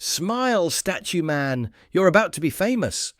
"Smile, statue man, you're about to be famous."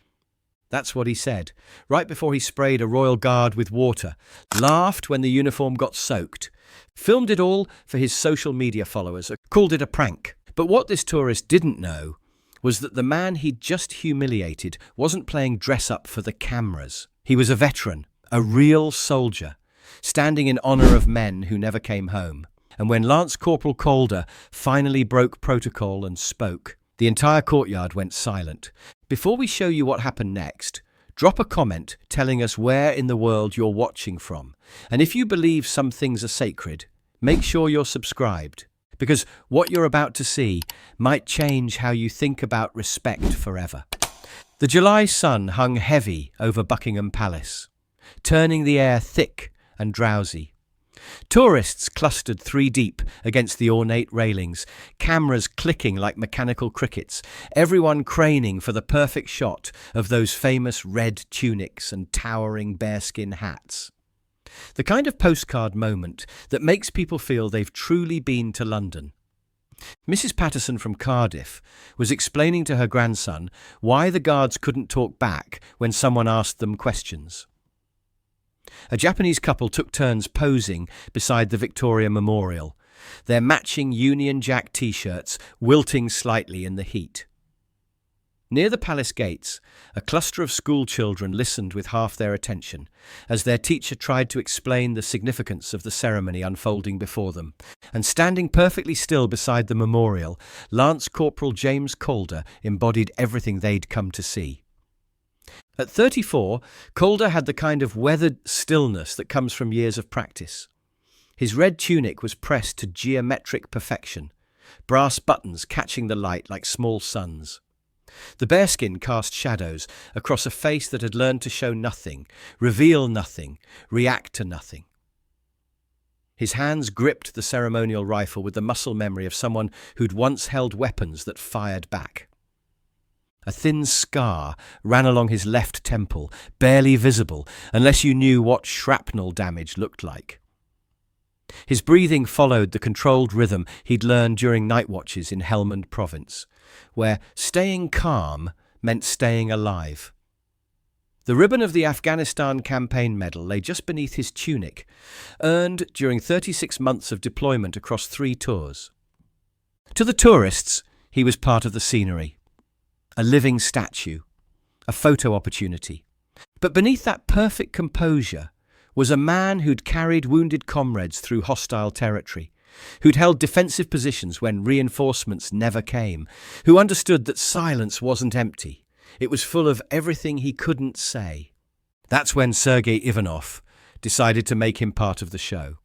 That's what he said, right before he sprayed a royal guard with water, laughed when the uniform got soaked, filmed it all for his social media followers, called it a prank. But what this tourist didn't know was that the man he'd just humiliated wasn't playing dress-up for the cameras. He was a veteran, a real soldier, standing in honor of men who never came home. And when Lance Corporal Calder finally broke protocol and spoke, the entire courtyard went silent. Before we show you what happened next, drop a comment telling us where in the world you're watching from. And if you believe some things are sacred, make sure you're subscribed, because what you're about to see might change how you think about respect forever. The July sun hung heavy over Buckingham Palace, turning the air thick and drowsy. Tourists clustered three deep against the ornate railings, cameras clicking like mechanical crickets, everyone craning for the perfect shot of those famous red tunics and towering bearskin hats. The kind of postcard moment that makes people feel they've truly been to London. Mrs. Patterson from Cardiff was explaining to her grandson why the guards couldn't talk back when someone asked them questions. A Japanese couple took turns posing beside the Victoria Memorial, their matching Union Jack t-shirts wilting slightly in the heat. Near the palace gates, a cluster of school children listened with half their attention as their teacher tried to explain the significance of the ceremony unfolding before them. And standing perfectly still beside the memorial, Lance Corporal James Calder embodied everything they'd come to see. At 34, Calder had the kind of weathered stillness that comes from years of practice. His red tunic was pressed to geometric perfection, brass buttons catching the light like small suns. The bearskin cast shadows across a face that had learned to show nothing, reveal nothing, react to nothing. His hands gripped the ceremonial rifle with the muscle memory of someone who'd once held weapons that fired back. A thin scar ran along his left temple, barely visible unless you knew what shrapnel damage looked like. His breathing followed the controlled rhythm he'd learned during night watches in Helmand Province, where staying calm meant staying alive. The ribbon of the Afghanistan Campaign Medal lay just beneath his tunic, earned during 36 months of deployment across 3 tours. To the tourists, he was part of the scenery. A living statue, a photo opportunity. But beneath that perfect composure was a man who'd carried wounded comrades through hostile territory, who'd held defensive positions when reinforcements never came, who understood that silence wasn't empty. It was full of everything he couldn't say. That's when Sergei Ivanov decided to make him part of the show.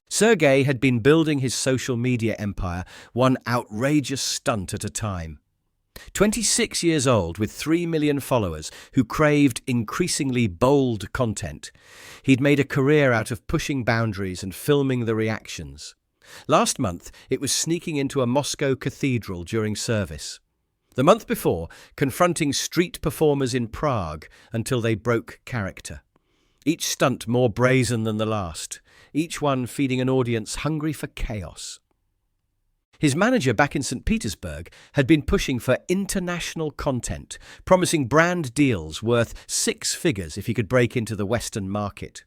Sergei had been building his social media empire one outrageous stunt at a time. 26 years old with 3 million followers who craved increasingly bold content, he'd made a career out of pushing boundaries and filming the reactions. Last month, it was sneaking into a Moscow cathedral during service. The month before, confronting street performers in Prague until they broke character. Each stunt more brazen than the last, each one feeding an audience hungry for chaos. His manager back in St. Petersburg had been pushing for international content, promising brand deals worth 6 figures if he could break into the Western market.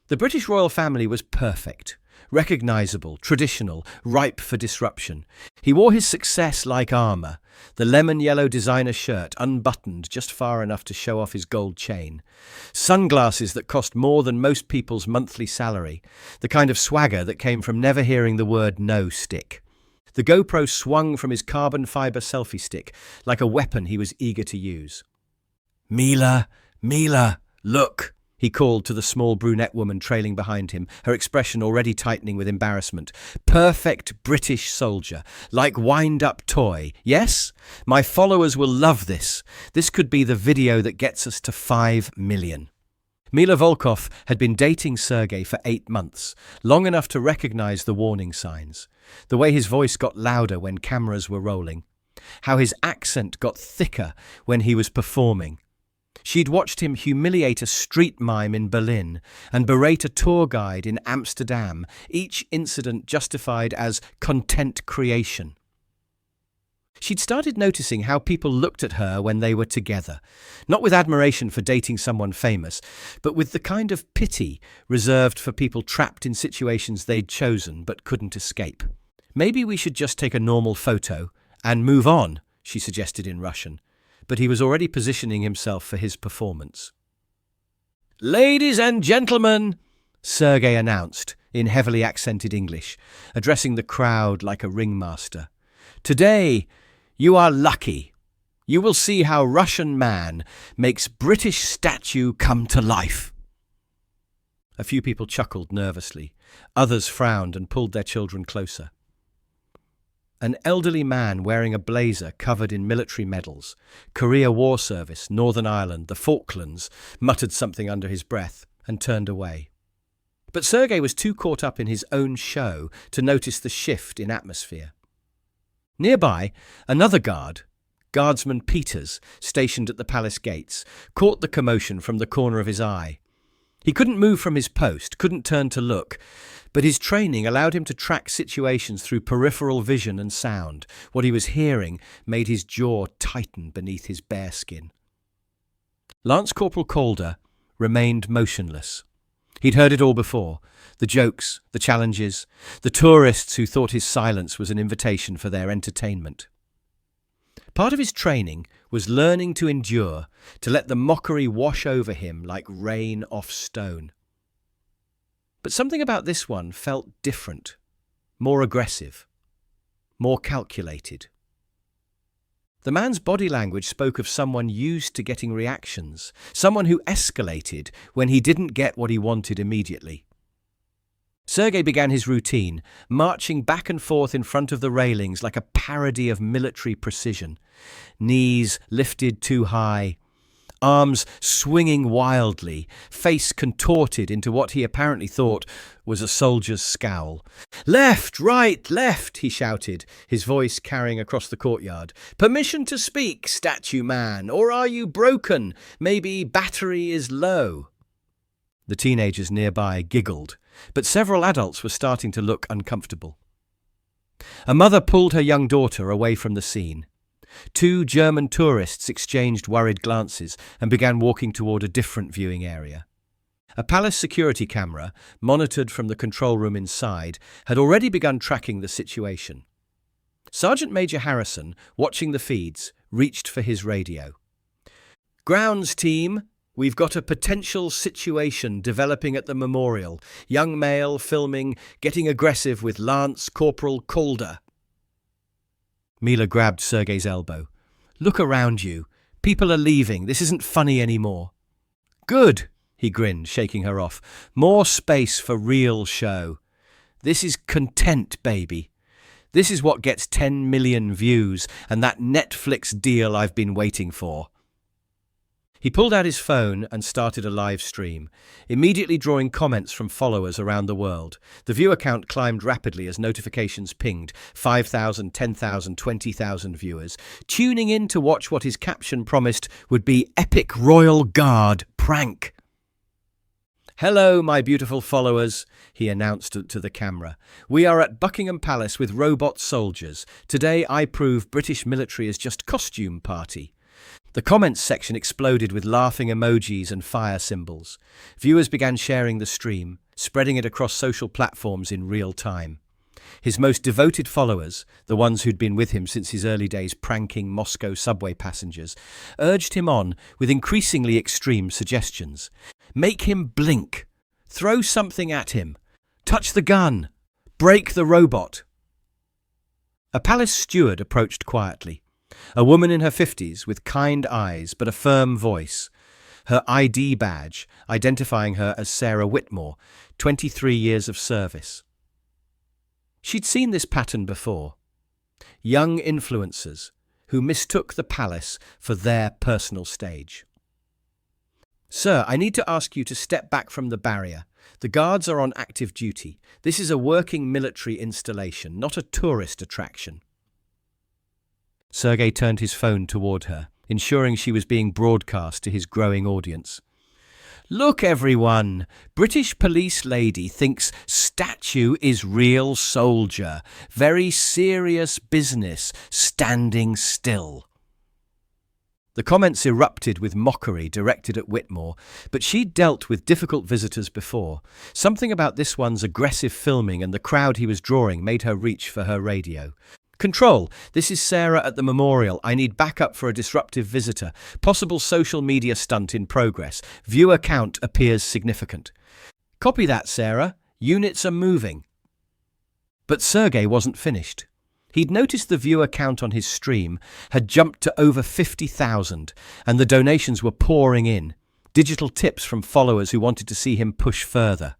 The British royal family was perfect, recognisable, traditional, ripe for disruption. He wore his success like armour, the lemon-yellow designer shirt unbuttoned just far enough to show off his gold chain, sunglasses that cost more than most people's monthly salary, the kind of swagger that came from never hearing the word no stick. The GoPro swung from his carbon fibre selfie stick like a weapon he was eager to use. "Mila, Mila, look!" he called to the small brunette woman trailing behind him, her expression already tightening with embarrassment. "Perfect British soldier, like wind-up toy. Yes? My followers will love this. This could be the video that gets us to 5 million. Mila Volkov had been dating Sergei for 8 months, long enough to recognize the warning signs. The way his voice got louder when cameras were rolling. How his accent got thicker when he was performing. She'd watched him humiliate a street mime in Berlin and berate a tour guide in Amsterdam, each incident justified as content creation. She'd started noticing how people looked at her when they were together, not with admiration for dating someone famous, but with the kind of pity reserved for people trapped in situations they'd chosen but couldn't escape. "Maybe we should just take a normal photo and move on," she suggested in Russian, but he was already positioning himself for his performance. "Ladies and gentlemen," Sergei announced in heavily accented English, addressing the crowd like a ringmaster. "Today, you are lucky. You will see how Russian man makes British statue come to life." A few people chuckled nervously. Others frowned and pulled their children closer. An elderly man wearing a blazer covered in military medals, Korea War Service, Northern Ireland, the Falklands, muttered something under his breath and turned away. But Sergei was too caught up in his own show to notice the shift in atmosphere. Nearby, another guard, Guardsman Peters, stationed at the palace gates, caught the commotion from the corner of his eye. He couldn't move from his post, couldn't turn to look, but his training allowed him to track situations through peripheral vision and sound. What he was hearing made his jaw tighten beneath his bearskin. Lance Corporal Calder remained motionless. He'd heard it all before. The jokes, the challenges, the tourists who thought his silence was an invitation for their entertainment. Part of his training was learning to endure, to let the mockery wash over him like rain off stone. But something about this one felt different, more aggressive, more calculated. The man's body language spoke of someone used to getting reactions, someone who escalated when he didn't get what he wanted immediately. Sergei began his routine, marching back and forth in front of the railings like a parody of military precision. Knees lifted too high, arms swinging wildly, face contorted into what he apparently thought was a soldier's scowl. "Left, right, left," he shouted, his voice carrying across the courtyard. "Permission to speak, statue man, or are you broken? Maybe battery is low." The teenagers nearby giggled, but several adults were starting to look uncomfortable. A mother pulled her young daughter away from the scene. Two German tourists exchanged worried glances and began walking toward a different viewing area. A palace security camera, monitored from the control room inside, had already begun tracking the situation. Sergeant Major Harrison, watching the feeds, reached for his radio. "Grounds team, we've got a potential situation developing at the memorial. Young male filming, getting aggressive with Lance Corporal Calder." Mila grabbed Sergei's elbow. "Look around you. People are leaving. This isn't funny anymore." "Good," he grinned, shaking her off. "More space for real show. This is content, baby. This is what gets 10 million views and that Netflix deal I've been waiting for." He pulled out his phone and started a live stream, immediately drawing comments from followers around the world. The viewer count climbed rapidly as notifications pinged, 5,000, 10,000, 20,000 viewers, tuning in to watch what his caption promised would be epic Royal Guard prank. "Hello, my beautiful followers," he announced to the camera. "We are at Buckingham Palace with robot soldiers. Today I prove British military is just costume party." The comments section exploded with laughing emojis and fire symbols. Viewers began sharing the stream, spreading it across social platforms in real time. His most devoted followers, the ones who'd been with him since his early days pranking Moscow subway passengers, urged him on with increasingly extreme suggestions. Make him blink. Throw something at him. Touch the gun. Break the robot. A palace steward approached quietly. A woman in her 50s with kind eyes but a firm voice. Her ID badge identifying her as Sarah Whitmore, 23 years of service. She'd seen this pattern before. Young influencers who mistook the palace for their personal stage. "Sir, I need to ask you to step back from the barrier. The guards are on active duty. This is a working military installation, not a tourist attraction." Sergei turned his phone toward her, ensuring she was being broadcast to his growing audience. Look, everyone! British police lady thinks statue is real soldier. Very serious business, standing still. The comments erupted with mockery directed at Whitmore, but she'd dealt with difficult visitors before. Something about this one's aggressive filming and the crowd he was drawing made her reach for her radio. Control, this is Sarah at the memorial. I need backup for a disruptive visitor. Possible social media stunt in progress. Viewer count appears significant. Copy that, Sarah. Units are moving. But Sergei wasn't finished. He'd noticed the viewer count on his stream had jumped to over 50,000, and the donations were pouring in. Digital tips from followers who wanted to see him push further.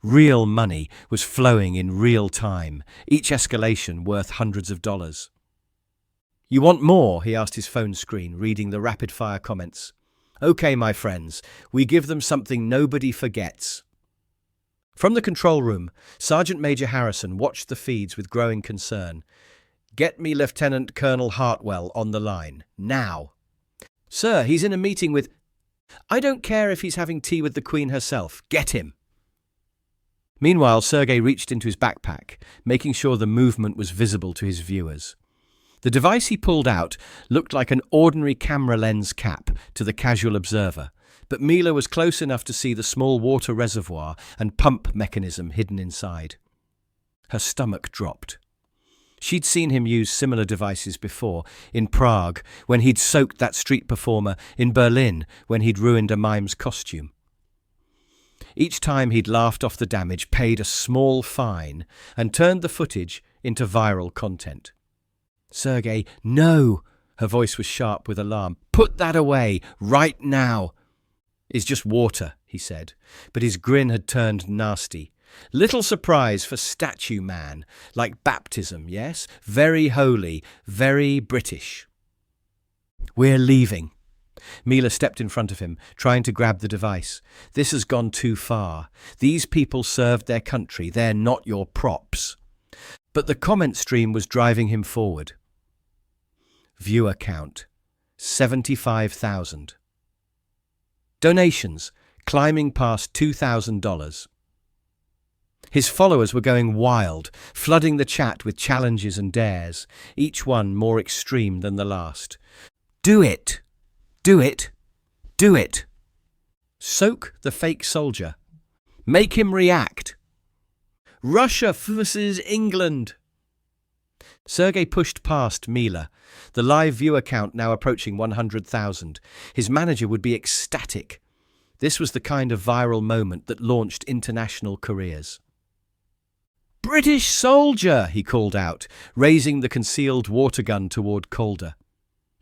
Real money was flowing in real time, each escalation worth hundreds of dollars. You want more? He asked his phone screen, reading the rapid-fire comments. Okay, my friends, we give them something nobody forgets. From the control room, Sergeant Major Harrison watched the feeds with growing concern. Get me Lieutenant Colonel Hartwell on the line, now. Sir, he's in a meeting with... I don't care if he's having tea with the Queen herself. Get him. Meanwhile, Sergei reached into his backpack, making sure the movement was visible to his viewers. The device he pulled out looked like an ordinary camera lens cap to the casual observer, but Mila was close enough to see the small water reservoir and pump mechanism hidden inside. Her stomach dropped. She'd seen him use similar devices before, in Prague, when he'd soaked that street performer, in Berlin, when he'd ruined a mime's costume. Each time he'd laughed off the damage, paid a small fine, and turned the footage into viral content. Sergei, no! Her voice was sharp with alarm. Put that away, right now! It's just water, he said, but his grin had turned nasty. Little surprise for statue man, like baptism, yes? Very holy, very British. We're leaving. Mila stepped in front of him, trying to grab the device. This has gone too far. These people served their country. They're not your props. But the comment stream was driving him forward. Viewer count, 75,000. Donations, climbing past $2,000. His followers were going wild, flooding the chat with challenges and dares, each one more extreme than the last. Do it! Do it! Do it! Soak the fake soldier. Make him react. Russia versus England. Sergei pushed past Mila, the live viewer count now approaching 100,000. His manager would be ecstatic. This was the kind of viral moment that launched international careers. British soldier, he called out, raising the concealed water gun toward Calder.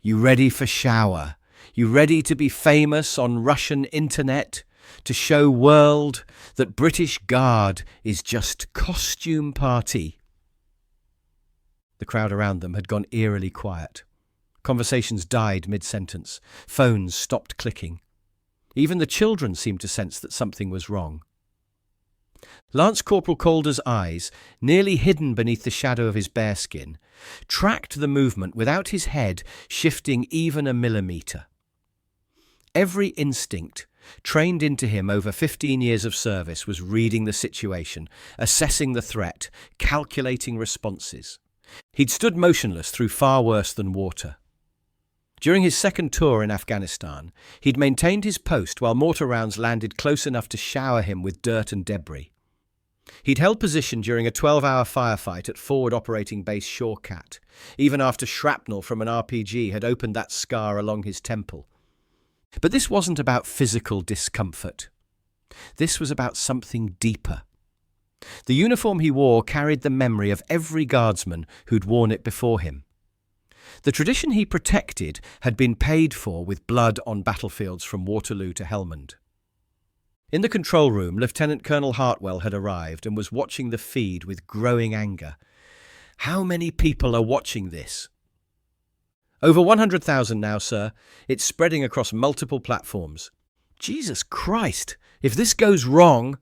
You ready for shower? You ready to be famous on Russian internet? To show world that British Guard is just costume party? The crowd around them had gone eerily quiet. Conversations died mid-sentence. Phones stopped clicking. Even the children seemed to sense that something was wrong. Lance Corporal Calder's eyes, nearly hidden beneath the shadow of his bearskin, tracked the movement without his head shifting even a millimetre. Every instinct, trained into him over 15 years of service, was reading the situation, assessing the threat, calculating responses. He'd stood motionless through far worse than water. During his second tour in Afghanistan, he'd maintained his post while mortar rounds landed close enough to shower him with dirt and debris. He'd held position during a 12-hour firefight at Forward Operating Base Shawkat, even after shrapnel from an RPG had opened that scar along his temple. But this wasn't about physical discomfort. This was about something deeper. The uniform he wore carried the memory of every guardsman who'd worn it before him. The tradition he protected had been paid for with blood on battlefields from Waterloo to Helmand. In the control room, Lieutenant Colonel Hartwell had arrived and was watching the feed with growing anger. How many people are watching this? Over 100,000 now, sir. It's spreading across multiple platforms. Jesus Christ! If this goes wrong...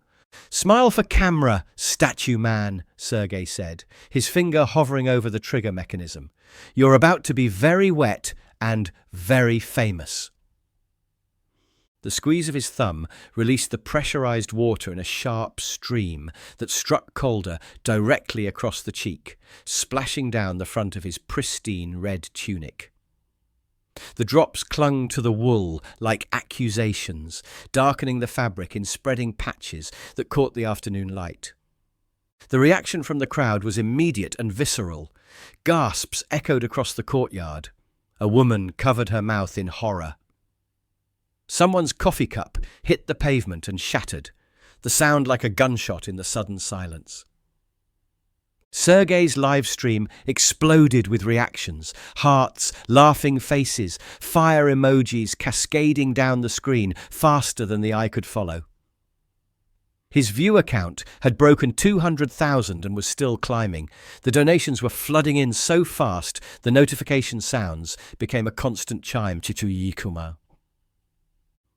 Smile for camera, statue man, Sergei said, his finger hovering over the trigger mechanism. You're about to be very wet and very famous. The squeeze of his thumb released the pressurized water in a sharp stream that struck Calder directly across the cheek, splashing down the front of his pristine red tunic. The drops clung to the wool like accusations, darkening the fabric in spreading patches that caught the afternoon light. The reaction from the crowd was immediate and visceral. Gasps echoed across the courtyard. A woman covered her mouth in horror. Someone's coffee cup hit the pavement and shattered, the sound like a gunshot in the sudden silence. Sergei's live stream exploded with reactions, hearts, laughing faces, fire emojis cascading down the screen faster than the eye could follow. His viewer count had broken 200,000 and was still climbing. The donations were flooding in so fast the notification sounds became a constant chime. Chichuyikuma.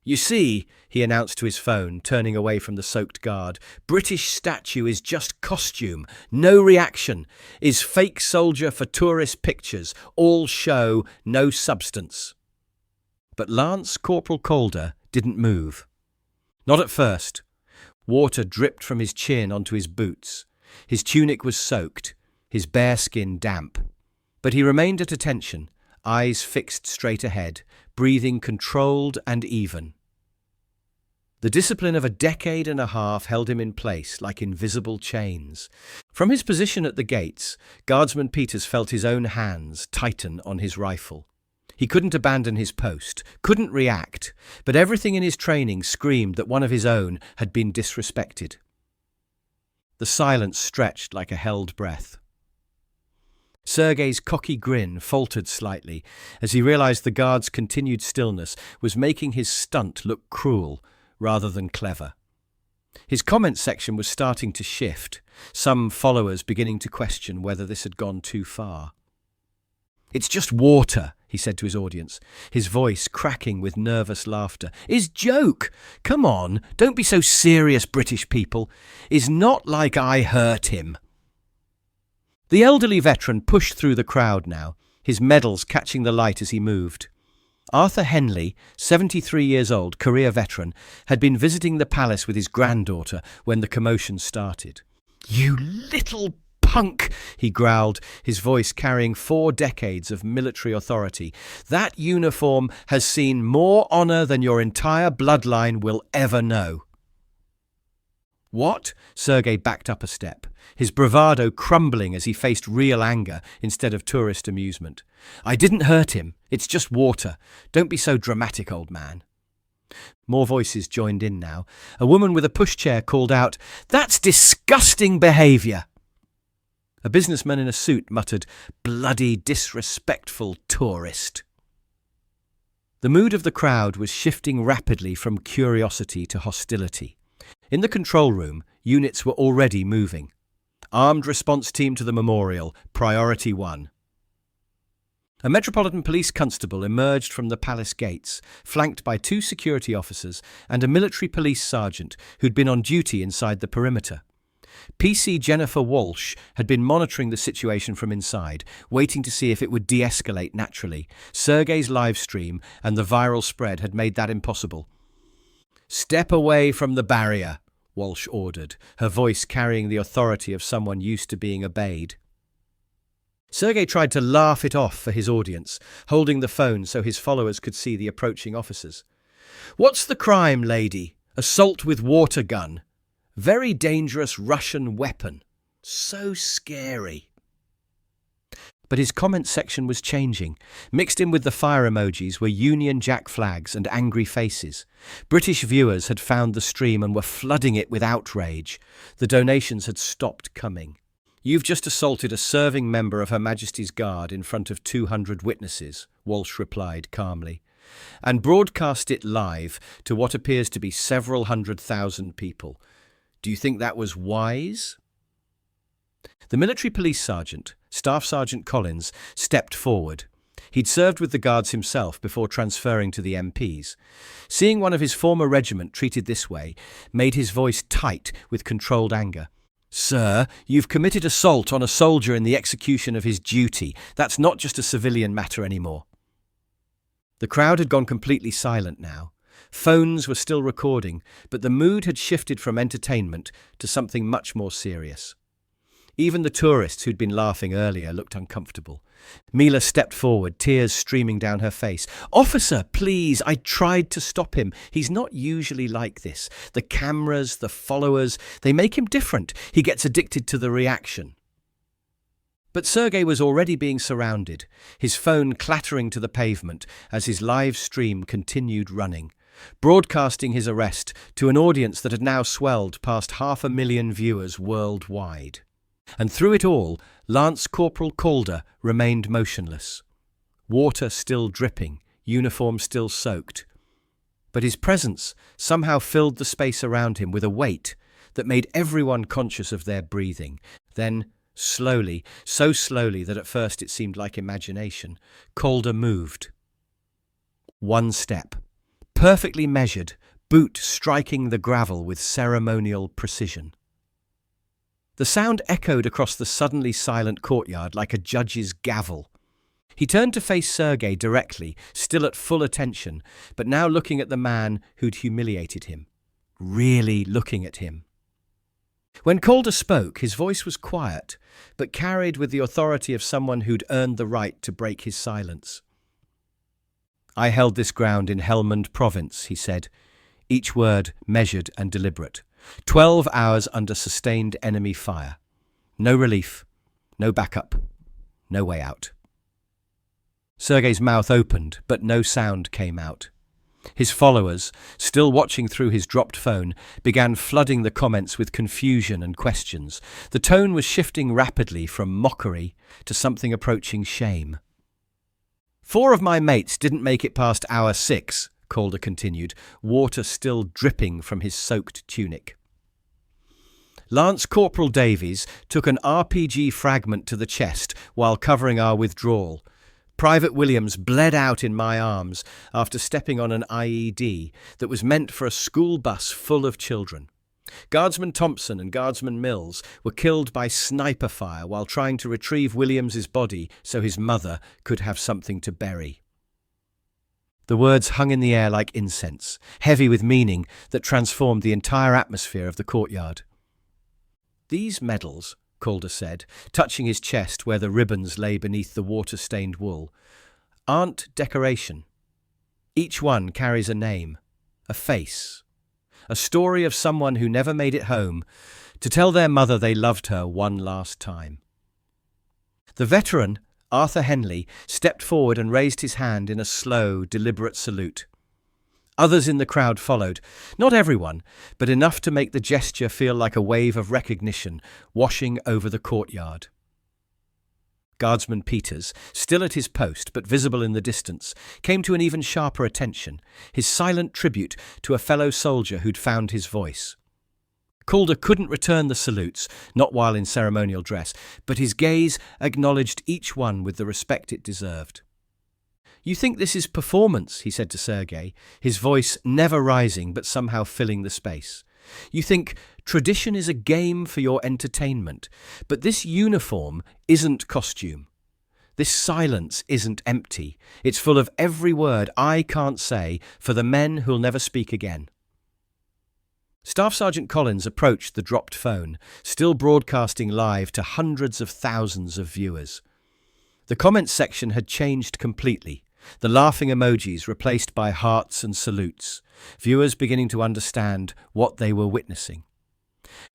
"You see," he announced to his phone, turning away from the soaked guard, "British statue is just costume, no reaction, is fake soldier for tourist pictures, all show, no substance." But Lance Corporal Calder didn't move. Not at first. Water dripped from his chin onto his boots. His tunic was soaked, his bearskin damp. But he remained at attention, eyes fixed straight ahead, breathing controlled and even. The discipline of a decade and a half held him in place like invisible chains. From his position at the gates, Guardsman Peters felt his own hands tighten on his rifle. He couldn't abandon his post, couldn't react, but everything in his training screamed that one of his own had been disrespected. The silence stretched like a held breath. Sergei's cocky grin faltered slightly as he realized the guard's continued stillness was making his stunt look cruel rather than clever. His comment section was starting to shift, some followers beginning to question whether this had gone too far. "It's just water," he said to his audience, his voice cracking with nervous laughter. "Is joke! Come on, don't be so serious, British people. Is not like I hurt him." The elderly veteran pushed through the crowd now, his medals catching the light as he moved. Arthur Henley, 73 years old, career veteran, had been visiting the palace with his granddaughter when the commotion started. "You little punk," he growled, his voice carrying 4 decades of military authority. "That uniform has seen more honour than your entire bloodline will ever know." "What?" Sergei backed up a step, his bravado crumbling as he faced real anger instead of tourist amusement. "I didn't hurt him. It's just water. Don't be so dramatic, old man." More voices joined in now. A woman with a pushchair called out, "That's disgusting behaviour." A businessman in a suit muttered, "Bloody disrespectful tourist." The mood of the crowd was shifting rapidly from curiosity to hostility. In the control room, units were already moving. Armed response team to the memorial, priority 1. A Metropolitan Police constable emerged from the palace gates, flanked by 2 security officers and a military police sergeant who'd been on duty inside the perimeter. PC Jennifer Walsh had been monitoring the situation from inside, waiting to see if it would de-escalate naturally. Sergei's live stream and the viral spread had made that impossible. "Step away from the barrier," Walsh ordered, her voice carrying the authority of someone used to being obeyed. Sergei tried to laugh it off for his audience, holding the phone so his followers could see the approaching officers. "What's the crime, lady? Assault with water gun. Very dangerous Russian weapon. So scary." But his comment section was changing. Mixed in with the fire emojis were Union Jack flags and angry faces. British viewers had found the stream and were flooding it with outrage. The donations had stopped coming. "You've just assaulted a serving member of Her Majesty's Guard in front of 200 witnesses," Walsh replied calmly, "and broadcast it live to what appears to be several 100,000 people. Do you think that was wise?" The military police sergeant, Staff Sergeant Collins, stepped forward. He'd served with the Guards himself before transferring to the MPs. Seeing one of his former regiment treated this way made his voice tight with controlled anger. "Sir, you've committed assault on a soldier in the execution of his duty. That's not just a civilian matter anymore." The crowd had gone completely silent now. Phones were still recording, but the mood had shifted from entertainment to something much more serious. Even the tourists who'd been laughing earlier looked uncomfortable. Mila stepped forward, tears streaming down her face. "Officer, please, I tried to stop him. He's not usually like this. The cameras, the followers, they make him different. He gets addicted to the reaction." But Sergei was already being surrounded, his phone clattering to the pavement as his live stream continued running, broadcasting his arrest to an audience that had now swelled past 500,000 viewers worldwide. And through it all, Lance Corporal Calder remained motionless. Water still dripping, uniform still soaked. But his presence somehow filled the space around him with a weight that made everyone conscious of their breathing. Then, slowly, so slowly that at first it seemed like imagination, Calder moved. One step, perfectly measured, boot striking the gravel with ceremonial precision. The sound echoed across the suddenly silent courtyard like a judge's gavel. He turned to face Sergei directly, still at full attention, but now looking at the man who'd humiliated him. Really looking at him. When Calder spoke, his voice was quiet, but carried with the authority of someone who'd earned the right to break his silence. "I held this ground in Helmand province," he said, each word measured and deliberate. 12 hours under sustained enemy fire. No relief, no backup, no way out. Sergei's mouth opened, but no sound came out. His followers, still watching through his dropped phone, began flooding the comments with confusion and questions. The tone was shifting rapidly from mockery to something approaching shame. "4 of my mates didn't make it past hour 6, Calder continued, water still dripping from his soaked tunic. Lance Corporal Davies took an RPG fragment to the chest while covering our withdrawal. Private Williams bled out in my arms after stepping on an IED that was meant for a school bus full of children. Guardsman Thompson and Guardsman Mills were killed by sniper fire while trying to retrieve Williams's body so his mother could have something to bury." The words hung in the air like incense, heavy with meaning that transformed the entire atmosphere of the courtyard. "These medals," Calder said, touching his chest where the ribbons lay beneath the water-stained wool, "aren't decoration. Each one carries a name, a face, a story of someone who never made it home to tell their mother they loved her one last time." The veteran, Arthur Henley, stepped forward and raised his hand in a slow, deliberate salute. Others in the crowd followed, not everyone, but enough to make the gesture feel like a wave of recognition washing over the courtyard. Guardsman Peters, still at his post but visible in the distance, came to an even sharper attention, his silent tribute to a fellow soldier who'd found his voice. Calder couldn't return the salutes, not while in ceremonial dress, but his gaze acknowledged each one with the respect it deserved. "You think this is performance," he said to Sergei, his voice never rising but somehow filling the space. "You think tradition is a game for your entertainment, but this uniform isn't costume. This silence isn't empty. It's full of every word I can't say for the men who'll never speak again." Staff Sergeant Collins approached the dropped phone, still broadcasting live to hundreds of thousands of viewers. The comments section had changed completely, the laughing emojis replaced by hearts and salutes, viewers beginning to understand what they were witnessing.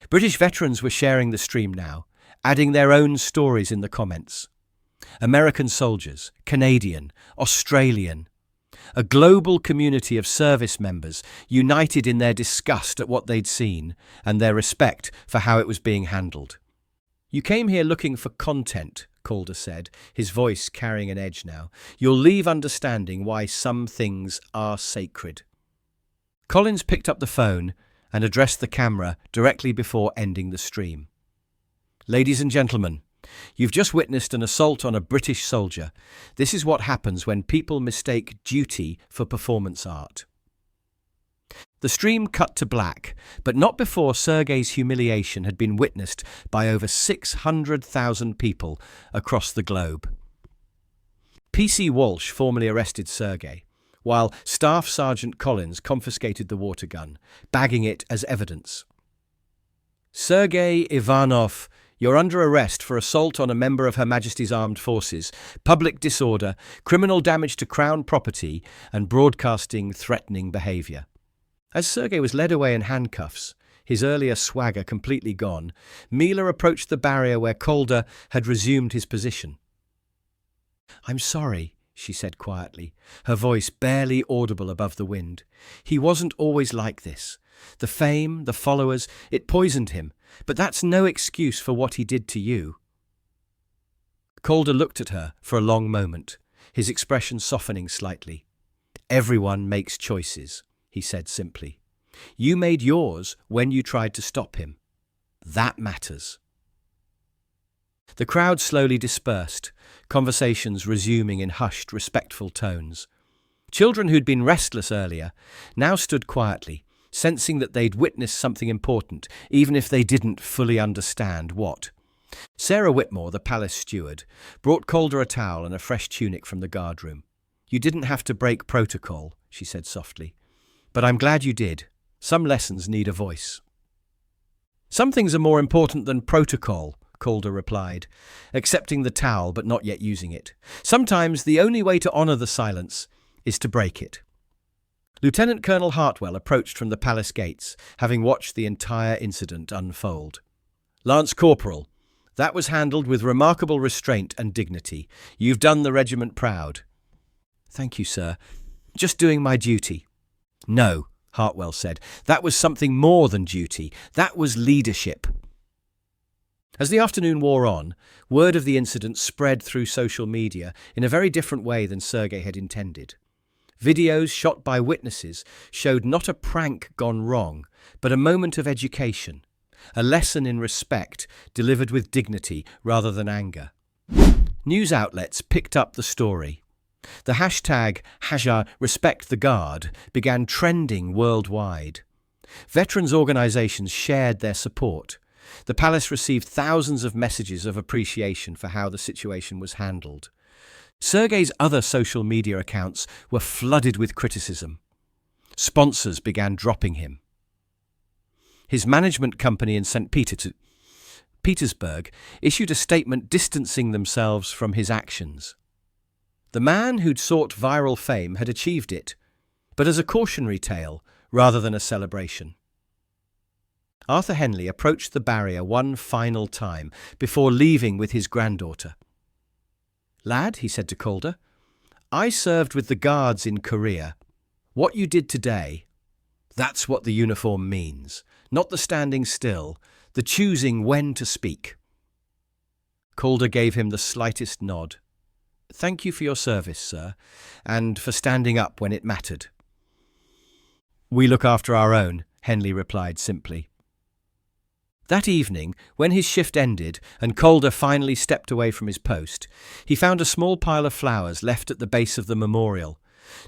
British veterans were sharing the stream now, adding their own stories in the comments. American soldiers, Canadian, Australian, a global community of service members united in their disgust at what they'd seen and their respect for how it was being handled. "You came here looking for content," Calder said, his voice carrying an edge now. "You'll leave understanding why some things are sacred." Collins picked up the phone and addressed the camera directly before ending the stream. "Ladies and gentlemen, you've just witnessed an assault on a British soldier. This is what happens when people mistake duty for performance art." The stream cut to black, but not before Sergei's humiliation had been witnessed by over 600,000 people across the globe. PC Walsh formally arrested Sergei. while Staff Sergeant Collins confiscated the water gun, bagging it as evidence. Sergei Ivanov, you're under arrest for assault on a member of Her Majesty's Armed Forces, public disorder, criminal damage to Crown property, and broadcasting threatening behaviour. As Sergei was led away in handcuffs, his earlier swagger completely gone, Mila approached the barrier where Calder had resumed his position. "I'm sorry," she said quietly, her voice barely audible above the wind. "He wasn't always like this. The fame, the followers, it poisoned him, but that's no excuse for what he did to you." Calder looked at her for a long moment, his expression softening slightly. "Everyone makes choices," he said simply. "You made yours when you tried to stop him. That matters." The crowd slowly dispersed, conversations resuming in hushed, respectful tones. Children who'd been restless earlier now stood quietly, sensing that they'd witnessed something important, even if they didn't fully understand what. Sarah Whitmore, the palace steward, brought Calder a towel and a fresh tunic from the guard room. "You didn't have to break protocol," she said softly. "But I'm glad you did. Some lessons need a voice." "Some things are more important than protocol," Calder replied, accepting the towel but not yet using it. "Sometimes the only way to honour the silence is to break it." Lieutenant Colonel Hartwell approached from the palace gates, having watched the entire incident unfold. "Lance Corporal, that was handled with remarkable restraint and dignity. You've done the regiment proud." "Thank you, sir. Just doing my duty." "No," Hartwell said. "That was something more than duty. That was leadership." As the afternoon wore on, word of the incident spread through social media in a very different way than Sergei had intended. Videos shot by witnesses showed not a prank gone wrong, but a moment of education, a lesson in respect delivered with dignity rather than anger. News outlets picked up the story. The hashtag #RespectTheGuard began trending worldwide. Veterans organisations shared their support. The palace received thousands of messages of appreciation for how the situation was handled. Sergei's other social media accounts were flooded with criticism. Sponsors began dropping him. His management company in St. Petersburg issued a statement distancing themselves from his actions. The man who'd sought viral fame had achieved it, but as a cautionary tale rather than a celebration. Arthur Henley approached the barrier one final time before leaving with his granddaughter. "Lad," he said to Calder, "I served with the Guards in Korea. What you did today, that's what the uniform means. Not the standing still, the choosing when to speak." Calder gave him the slightest nod. "Thank you for your service, sir, and for standing up when it mattered." "We look after our own," Henley replied simply. That evening, when his shift ended and Calder finally stepped away from his post, he found a small pile of flowers left at the base of the memorial.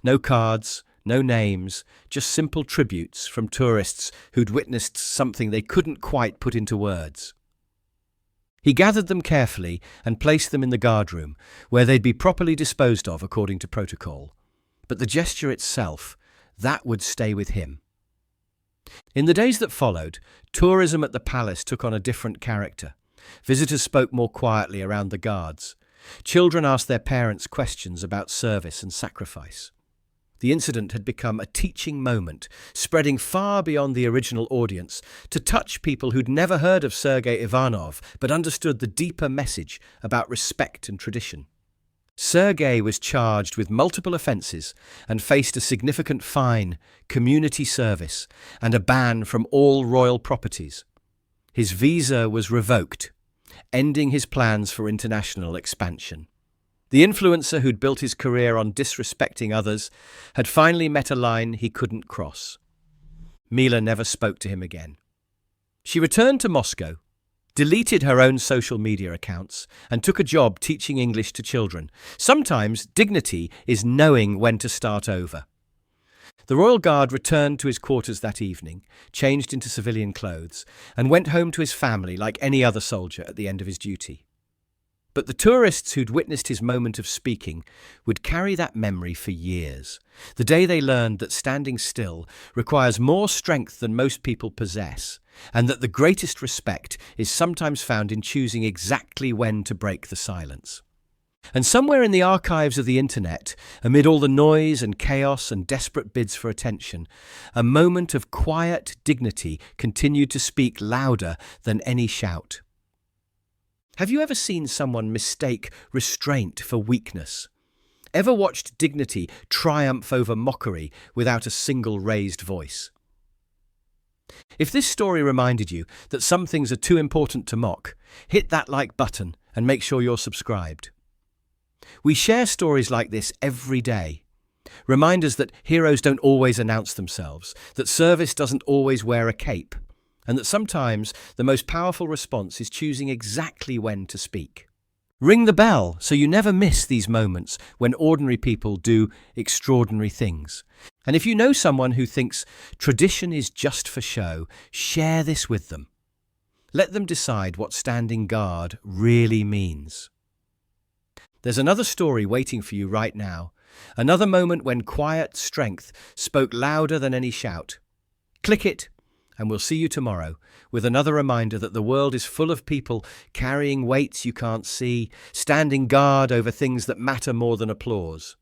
No cards, no names, just simple tributes from tourists who'd witnessed something they couldn't quite put into words. He gathered them carefully and placed them in the guard room, where they'd be properly disposed of according to protocol. But the gesture itself, that would stay with him. In the days that followed, tourism at the palace took on a different character. Visitors spoke more quietly around the guards. Children asked their parents questions about service and sacrifice. The incident had become a teaching moment, spreading far beyond the original audience to touch people who'd never heard of Sergei Ivanov but understood the deeper message about respect and tradition. Sergei was charged with multiple offences and faced a significant fine, community service, and a ban from all royal properties. His visa was revoked, ending his plans for international expansion. The influencer who'd built his career on disrespecting others had finally met a line he couldn't cross. Mila never spoke to him again. She returned to Moscow, deleted her own social media accounts, and took a job teaching English to children. Sometimes dignity is knowing when to start over. The Royal Guard returned to his quarters that evening, changed into civilian clothes, and went home to his family like any other soldier at the end of his duty. But the tourists who'd witnessed his moment of speaking would carry that memory for years. The day they learned that standing still requires more strength than most people possess, and that the greatest respect is sometimes found in choosing exactly when to break the silence. And somewhere in the archives of the internet, amid all the noise and chaos and desperate bids for attention, a moment of quiet dignity continued to speak louder than any shout. Have you ever seen someone mistake restraint for weakness? Ever watched dignity triumph over mockery without a single raised voice? If this story reminded you that some things are too important to mock, hit that like button and make sure you're subscribed. We share stories like this every day. Reminders that heroes don't always announce themselves, that service doesn't always wear a cape, and that sometimes the most powerful response is choosing exactly when to speak. Ring the bell so you never miss these moments when ordinary people do extraordinary things. And if you know someone who thinks tradition is just for show, share this with them. Let them decide what standing guard really means. There's another story waiting for you right now. Another moment when quiet strength spoke louder than any shout. Click it, and we'll see you tomorrow with another reminder that the world is full of people carrying weights you can't see, standing guard over things that matter more than applause.